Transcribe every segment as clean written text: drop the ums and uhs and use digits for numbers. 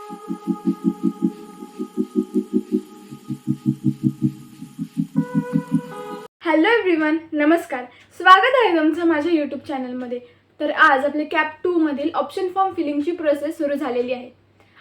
Hello everyone, नमस्कार. स्वागत आहे तुमचं माझ्या यूट्यूब चॅनलमध्ये. तर आज आपले कॅप 2 मधील ऑप्शन फॉर्म फिलिंगची प्रोसेस सुरू झालेली आहे.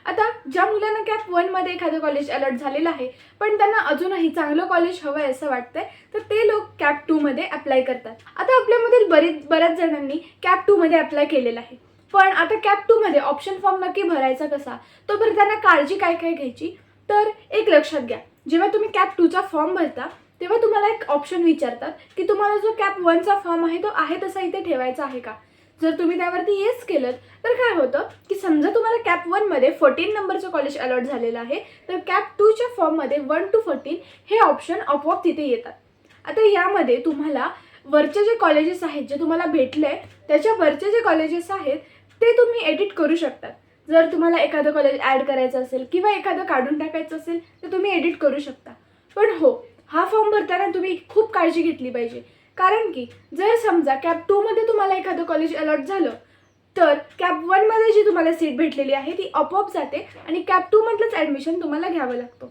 आता ज्या मुलांना कॅप 1 मध्ये एखादं कॉलेज अलॉट झालेलं आहे पण त्यांना अजूनही चांगलं कॉलेज हवं आहे असं वाटतंय, तर ते लोक कॅप 2 मध्ये अप्लाय करतात. आता आपल्यामधील बऱ्याच जणांनी कॅप 2 मध्ये अप्लाय केलेलं आहे. पण आता कॅप 2 मध्ये ऑप्शन फॉर्म नक्की भरायचा कसा, तो भरताना काळजी काय काय घ्यायची, तर एक लक्षात घ्या. जेव्हा तुम्ही कॅप 2 चा फॉर्म भरता तेव्हा तुम्हाला एक ऑप्शन विचारतात की तुम्हाला जो कॅप 1 चा फॉर्म आहे तो आहे तसा इथे ठेवायचा आहे का. जर तुम्ही त्यावरती येस केलं तर काय होतं की समजा तुम्हाला कॅप 1 मध्ये 14 नंबरचं कॉलेज अलॉट झालेलं आहे, तर कॅप 2 च्या फॉर्म मध्ये 1 to 14 हे ऑप्शन आपोआप तिथे येतात. आता यामध्ये तुम्हाला वरचे जे कॉलेजेस आहेत जे तुम्हाला भेटले त्याच्या वरचे जे कॉलेजेस आहेत ते तुम्ही एडिट करू शकतात. जर तुम्हाला एखादं कॉलेज ॲड करायचं असेल किंवा एखादं काढून टाकायचं असेल तर तुम्ही एडिट करू शकता. पण हो, हा फॉर्म भरताना तुम्ही खूप काळजी घेतली पाहिजे. कारण की जर समजा कॅप 2 मध्ये तुम्हाला एखादं कॉलेज अलॉट झालं तर कॅप 1 मध्ये जी तुम्हाला सीट भेटलेली आहे ती आपोआप जाते आणि कॅप 2 मधलंच ॲडमिशन तुम्हाला घ्यावं लागतं.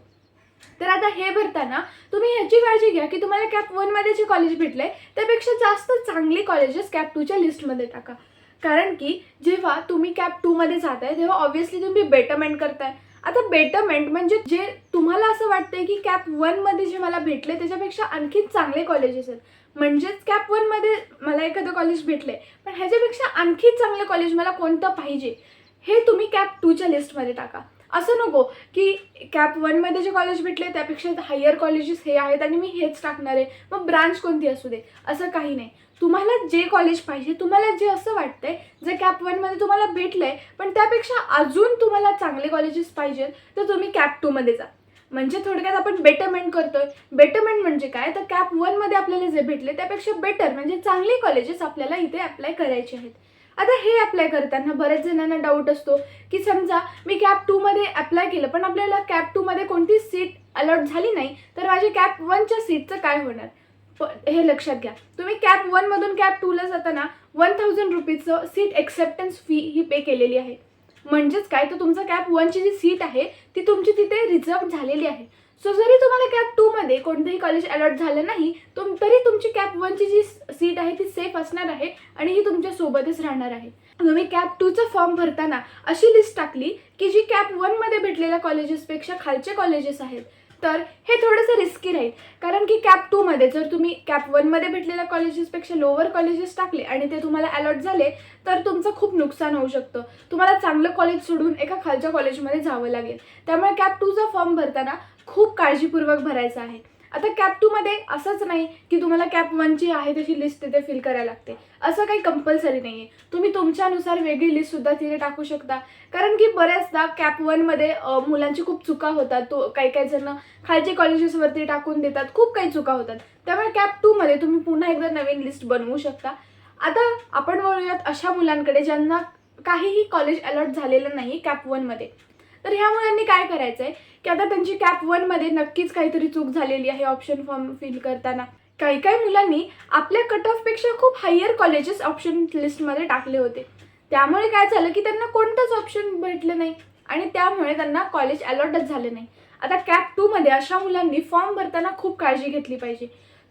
तर आता हे भरताना तुम्ही ह्याची काळजी घ्या की तुम्हाला कॅप 1 मध्ये जे कॉलेज भेटले त्यापेक्षा जास्त चांगली कॉलेजेस कॅप 2 च्या लिस्टमध्ये टाका. कारण की जेव्हा तुम्ही कॅप 2 मध्ये जाताय तेव्हा ऑब्व्हियसली तुम्ही बेटरमेंट करताय. आता बेटरमेंट म्हणजे जे तुम्हाला असं वाटतंय की कॅप 1 मध्ये जे मला भेटले त्याच्यापेक्षा आणखी चांगले कॉलेजेस आहेत. म्हणजेच कॅप 1 मध्ये मला एखादं कॉलेज भेटले पण ह्याच्यापेक्षा आणखी चांगलं कॉलेज मला कोणतं पाहिजे हे तुम्ही कॅप 2 च्या लिस्टमध्ये टाका. असं नको की कॅप 1 मध्ये जे कॉलेज भेटले त्यापेक्षा हायर कॉलेजेस हे आहेत आणि मी हेच टाकणार आहे, मग ब्रांच कोणती असू दे, असं काही नाही. तुम्हाला जे कॉलेज पाहिजे, तुम्हाला जे असं वाटतंय जे कॅप 1 मध्ये तुम्हाला भेटलंय पण त्यापेक्षा अजून तुम्हाला चांगले कॉलेजेस पाहिजेत तर तुम्ही कॅप 2 मध्ये जा. म्हणजे थोडक्यात आपण बेटरमेंट करतोय. बेटरमेंट म्हणजे काय, तर कॅप 1 मध्ये आपल्याला जे भेटले त्यापेक्षा बेटर म्हणजे चांगले कॉलेजेस आपल्याला इथे अप्लाय करायचे आहेत. आता हे अप्लाय करताना बऱ्याच जणांना डाऊट असतो की समजा मी कॅप 2 मध्ये अप्लाय केलं पण आपल्याला कॅप 2 मध्ये कोणती सीट अलॉट झाली नाही तर माझी कॅप 1 च्या सीटचं काय होणार. हे लक्षात घ्या. तुम्ही कॅप 1 मधून कॅप 2 ला जाताना 1000 रुपीजचं सीट एक्सेप्टन्स फी ही पे केलेली आहे. म्हणजेच काय, तर तुमचं कॅप 1 ची जी सीट आहे ती तुमची तिथे रिझर्व झालेली आहे. सो जरी तुम्हाला कॅप 2 मध्ये कोणतेही कॉलेज अलॉट झालं नाही तरी तुमची कॅप 1 ची जी सीट आहे ती सेफ असणार आहे आणि ही तुमच्या सोबतच राहणार आहे. तुम्ही कॅप 2 चा फॉर्म भरताना अशी लिस्ट टाकली की जी कॅप 1 मध्ये भेटलेल्या कॉलेजेसपेक्षा खालचे कॉलेजेस आहेत तर हे थोडंसं रिस्की राहील. कारण की कॅप 2 मध्ये जर तुम्ही कॅप 1 मध्ये भेटलेल्या कॉलेजेसपेक्षा लोअर कॉलेजेस टाकले आणि ते तुम्हाला अलॉट झाले तर तुमचं खूप नुकसान होऊ शकतं. तुम्हाला चांगलं कॉलेज सोडून एका खालच्या कॉलेजमध्ये जावं लागेल. त्यामुळे कॅप 2 चा फॉर्म भरताना खूप काळजीपूर्वक भरायचा आहे. आता कॅप 2 मध्ये असंच नाही की तुम्हाला कॅप 1 ची आहे तशी लिस्ट तिथे फिल करायला लागते, असं काही कंपल्सरी नाही आहे. तुम्ही तुमच्यानुसार वेगळी लिस्टसुद्धा तिथे टाकू शकता. कारण की बऱ्याचदा कॅप 1 मध्ये मुलांची खूप चुका होतात. काही काही जण खालचे कॉलेजेसवरती टाकून देतात, खूप काही चुका होतात. त्यामुळे कॅप 2 मध्ये तुम्ही पुन्हा एकदा नवीन लिस्ट बनवू शकता. आता आपण वळूयात अशा मुलांकडे ज्यांना काहीही कॉलेज अलॉट झालेलं नाही कॅप 1 मध्ये. तर ह्या मुलांनी काय करायचंय की आता त्यांची कॅप 1 मध्ये नक्कीच काहीतरी चूक झालेली आहे ऑप्शन फॉर्म फिल करताना. काही काही मुलांनी आपल्या कट ऑफ पेक्षा खूप हायर कॉलेजेस ऑप्शन लिस्टमध्ये टाकले होते. त्यामुळे काय झालं की त्यांना कोणतंच ऑप्शन भेटलं नाही आणि त्यामुळे त्यांना कॉलेज अलॉटच झाले नाही. आता कॅप 2 मध्ये अशा मुलांनी फॉर्म भरताना खूप काळजी घेतली पाहिजे.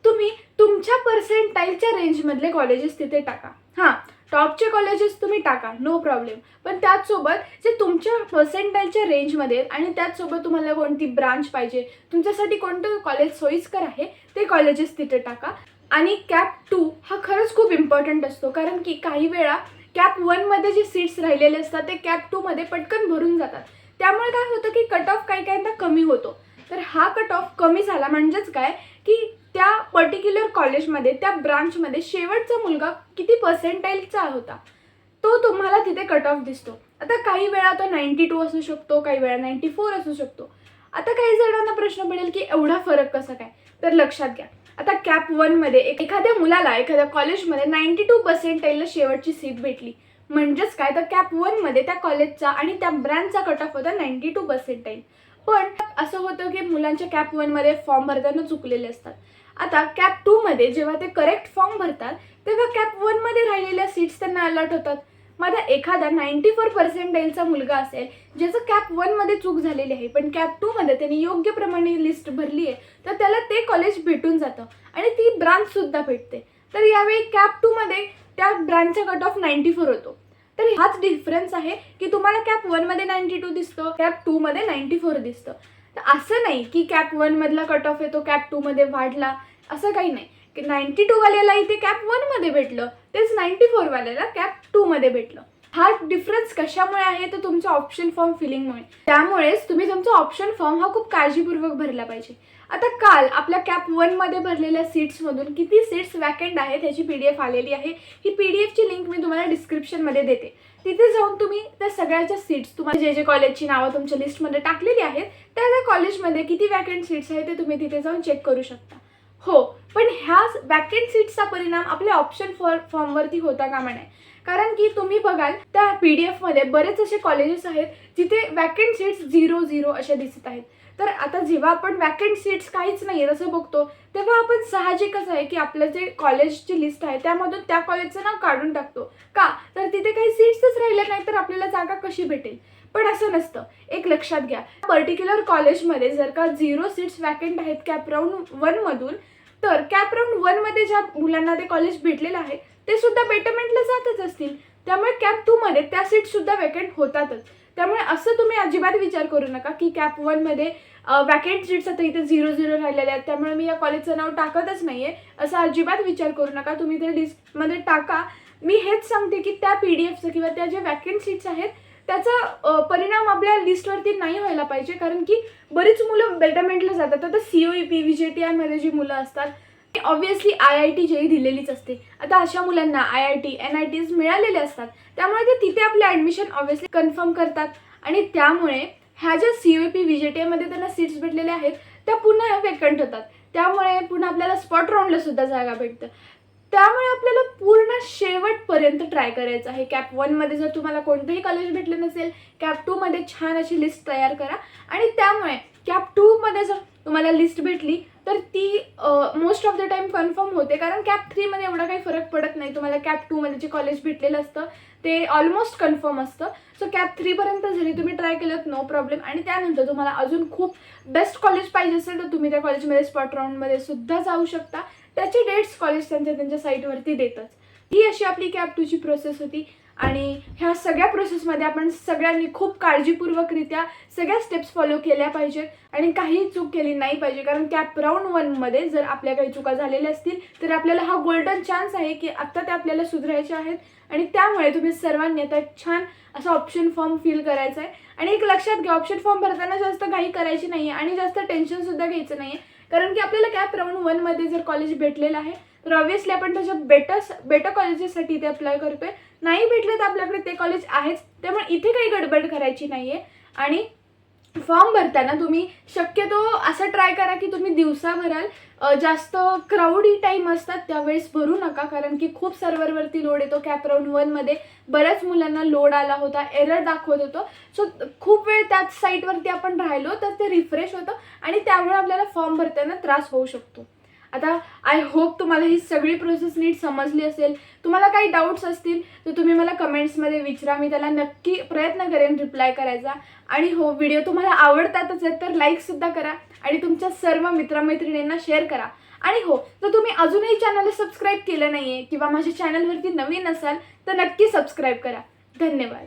तुम्ही तुमच्या पर्सेंटाईलच्या रेंजमधले कॉलेजेस तिथे टाका. हां, टॉपचे कॉलेजेस तुम्ही टाका, नो प्रॉब्लेम. पण त्याचसोबत जे तुमच्या पर्सेंटाईलच्या रेंजमध्ये आणि त्याचसोबत तुम्हाला कोणती ब्रांच पाहिजे, तुमच्यासाठी कोणतं कॉलेज सोयीस्कर आहे ते कॉलेजेस तिथे टाका. आणि कॅप 2 हा खरंच खूप इम्पॉर्टंट असतो. कारण की काही वेळा कॅप 1 मध्ये जे सीट्स राहिलेले असतात ते कॅप 2 मध्ये पटकन भरून जातात. त्यामुळे काय होतं की कट ऑफ काही काहींना कमी होतो. तर हा कट ऑफ कमी झाला म्हणजेच काय की त्या पर्टिक्युलर कॉलेजमध्ये त्या ब्रांचमध्ये शेवटचा मुलगा किती पर्सेंटाईलचा होता तो तुम्हाला तिथे कट ऑफ दिसतो. आता काही वेळा तो 92 असू शकतो, काही वेळा 94 असू शकतो. आता काही जणांना प्रश्न पडेल की एवढा फरक कसा काय, तर लक्षात घ्या. आता कॅप 1 मध्ये एखाद्या मुलाला एखाद्या कॉलेजमध्ये 92 पर्सेंटाईलला शेवटची सीट भेटली. म्हणजेच काय, तर कॅप 1 मध्ये त्या कॉलेजचा आणि त्या ब्रांचचा कट ऑफ होता 92 पर्सेंटाईल. पण असं होतं की मुलांच्या कॅप 1 मध्ये फॉर्म भरताना चुकलेले असतात. आता कॅप 2 मध्ये जेव्हा ते करेक्ट फॉर्म भरतात तेव्हा कॅप 1 मध्ये राहिलेल्या सीट्स त्यांना अलॉट होतात. माझा एखादा 94 पर्सेंटाईलचा मुलगा असेल ज्याचं कॅप 1 मध्ये चूक झालेली आहे पण कॅप 2 मध्ये त्यांनी योग्य प्रमाणे लिस्ट भरली आहे, तर त्याला ते कॉलेज भेटून जातं आणि ती ब्रांच सुद्धा भेटते. तर यावेळी कॅप 2 मध्ये त्या ब्रांचचा कट ऑफ 94 होतो. तर हाच डिफरन्स आहे की तुम्हाला कॅप 1 मध्ये 92 दिसतं, कॅप 2 मध्ये 94 दिसतं. तर असं नाही की कॅप 1 मधला कट ऑफ येतो कॅप 2 मध्ये वाढला, असं काही नाही की 92 वाल्याला इथे कॅप 1 मध्ये भेटलं तेच 94 वाल्याला कॅप 2 मध्ये भेटलं. हा डिफरन्स कशामुळे आहे तर तुमच्या ऑप्शन फॉर्म फिलिंगमुळे. त्यामुळेच तुम्ही तुमचा ऑप्शन फॉर्म हा खूप काळजीपूर्वक भरला पाहिजे. आता काल आपल्या कॅप 1 मध्ये भरलेल्या सीट्समधून किती सीट्स वॅकंट आहेत याची PDF आलेली आहे. ही PDFची लिंक मी तुम्हाला डिस्क्रिप्शनमध्ये देते. तिथे जाऊन तुम्ही त्या सगळ्याच्या सीट्स, तुम्हाला जे कॉलेजची नावं तुमच्या लिस्टमध्ये टाकलेली आहेत त्या कॉलेजमध्ये किती वॅकंट सीट्स आहेत ते तुम्ही तिथे जाऊन चेक करू शकता. हो, पण ह्या वॅकंट सीट्सचा परिणाम आपल्या ऑप्शन फॉर्मवरती होता कामा नये. कारण की तुम्ही बघाल त्या PDF मध्ये बरेच असे कॉलेजेस आहेत जिथे वॅकंट सीट्स 0 अशा दिसत आहेत. तर आता जेव्हा आपण वॅकंट सीट्स काहीच नाही असं बघतो तेव्हा आपण साहजिकच आहे की आपलं जे कॉलेजची लिस्ट आहे त्यामधून त्या कॉलेजचं नाव काढून टाकतो. का तर तिथे काही सीट्सच राहिल्या नाही तर आपल्याला जागा कशी भेटेल. पण असं नसतं. एक लक्षात घ्या, पर्टिक्युलर कॉलेजमध्ये जर का 0 सीट्स वॅकंट आहेत कॅप राऊंड 1 मधून, तर कॅप राऊंड 1 मध्ये ज्या मुलांना ते कॉलेज भेटलेलं आहे ते सुद्धा बेटरमेंटला जातच असतील. त्यामुळे कॅप 2 मध्ये त्या सीट सुद्धा वॅकंट होतातच. त्यामुळे असं तुम्ही अजिबात विचार करू नका की कॅप 1 मध्ये वॅकंट सीट्स आता इथे 0 राहिलेले आहेत त्यामुळे मी या कॉलेजचं नाव टाकतच नाहीये, असा अजिबात विचार करू नका. तुम्ही ते लिस्टमध्ये टाका. मी हेच सांगते की त्या PDFचं किंवा त्या ज्या वॅकंट सीट्स आहेत त्याचा परिणाम आपल्या लिस्टवरती नाही व्हायला पाहिजे. कारण की बरीच मुलं बेटरमेंटला जातात. आता COEP VJTI मध्ये जी मुलं असतात ती ऑब्व्हियसली IIT JEE दिलेलीच असते. आता अशा मुलांना IIT NITs मिळालेले असतात त्यामुळे ते तिथे आपले ॲडमिशन ऑब्व्हियसली कन्फर्म करतात आणि त्यामुळे ह्या ज्या COEP VJTI मध्ये त्यांना सीट्स भेटलेल्या आहेत त्या पुन्हा वेकंट होतात. त्यामुळे पुन्हा आपल्याला स्पॉट राऊंडला सुद्धा जागा भेटतं. त्यामुळे आपल्याला पूर्ण शेवटपर्यंत ट्राय करायचं आहे. कॅप 1 मध्ये जर तुम्हाला कोणतंही कॉलेज भेटलं नसेल, कॅप 2 मध्ये छान अशी लिस्ट तयार करा आणि त्यामुळे कॅप 2 मध्ये जर तुम्हाला लिस्ट भेटली तर ती most of the time confirm होते. कारण कॅप 3 मध्ये एवढा काही फरक पडत नाही. तुम्हाला कॅप 2 मध्ये जे कॉलेज भेटलेलं असतं ते ऑलमोस्ट कन्फर्म असतं. सो कॅप 3 पर्यंत जरी तुम्ही ट्राय केलं नो प्रॉब्लेम. आणि त्यानंतर तुम्हाला अजून खूप बेस्ट कॉलेज पाहिजे असेल तर तुम्ही त्या कॉलेजमध्ये स्पॉट राऊंडमध्ये सुद्धा जाऊ शकता. त्याचे डेट्स कॉलेज त्यांच्या साईटवरती देतच. ही अशी आपली कॅप 2 ची प्रोसेस होती आणि ह्या सगळ्या प्रोसेसमध्ये आपण सगळ्यांनी खूप काळजीपूर्वकरित्या सगळ्या स्टेप्स फॉलो केल्या पाहिजेत आणि काही चूक केली नाही पाहिजे. कारण कॅप राऊंड 1 मध्ये जर आपल्या काही चुका झालेल्या असतील तर आपल्याला हा गोल्डन चान्स आहे की आत्ता त्या आपल्याला सुधारायच्या आहेत. आणि त्यामुळे तुम्ही सर्वांनी आता छान असा ऑप्शन फॉर्म फिल करायचा आहे. आणि एक लक्षात घ्या, ऑप्शन फॉर्म भरताना जास्त घाई करायची नाही आहे आणि जास्त टेन्शन सुद्धा घ्यायचं नाही आहे. कारण की आपल्याला कॅप राऊंड 1 मध्ये जर कॉलेज भेटलेलं आहे तर ऑब्व्हियसली आपण त्याच्या बेटर कॉलेजेससाठी ते अप्लाय करतोय. नाही भेटलं तर आपल्याकडे ते कॉलेज आहेच. त्यामुळे इथे काही गडबड करायची नाही आहे. आणि फॉर्म भरताना तुम्ही शक्यतो असं ट्राय करा की तुम्ही दिवसा भराल. जास्त क्राऊडी टाईम असतात त्यावेळेस भरू नका. कारण की खूप सर्व्हरवरती लोड येतो. कॅप राऊंड 1 मध्ये बऱ्याच मुलांना लोड आला होता, एरर दाखवत होतो. सो खूप वेळ त्याच साईटवरती आपण राहिलो तर ते रिफ्रेश होतं आणि त्यामुळे आपल्याला फॉर्म भरताना त्रास होऊ शकतो. आता आय होप तुम्हाला ही सगळी प्रोसेस नीट समजली असेल. तुम्हाला काही डाऊट्स असतील तर तुम्ही मला कमेंट्समध्ये विचारा. मी त्याला नक्की प्रयत्न करेन रिप्लाय करायचा. आणि हो, व्हिडिओ तुम्हाला आवडतातच आहेत तर लाईकसुद्धा करा आणि तुमच्या सर्व मित्रमैत्रिणींना शेअर करा. आणि हो, जर तुम्ही अजूनही चॅनलला सबस्क्राईब केलं नाही आहे किंवा माझ्या चॅनलवरती नवीन असाल तर नक्की सबस्क्राईब करा. धन्यवाद.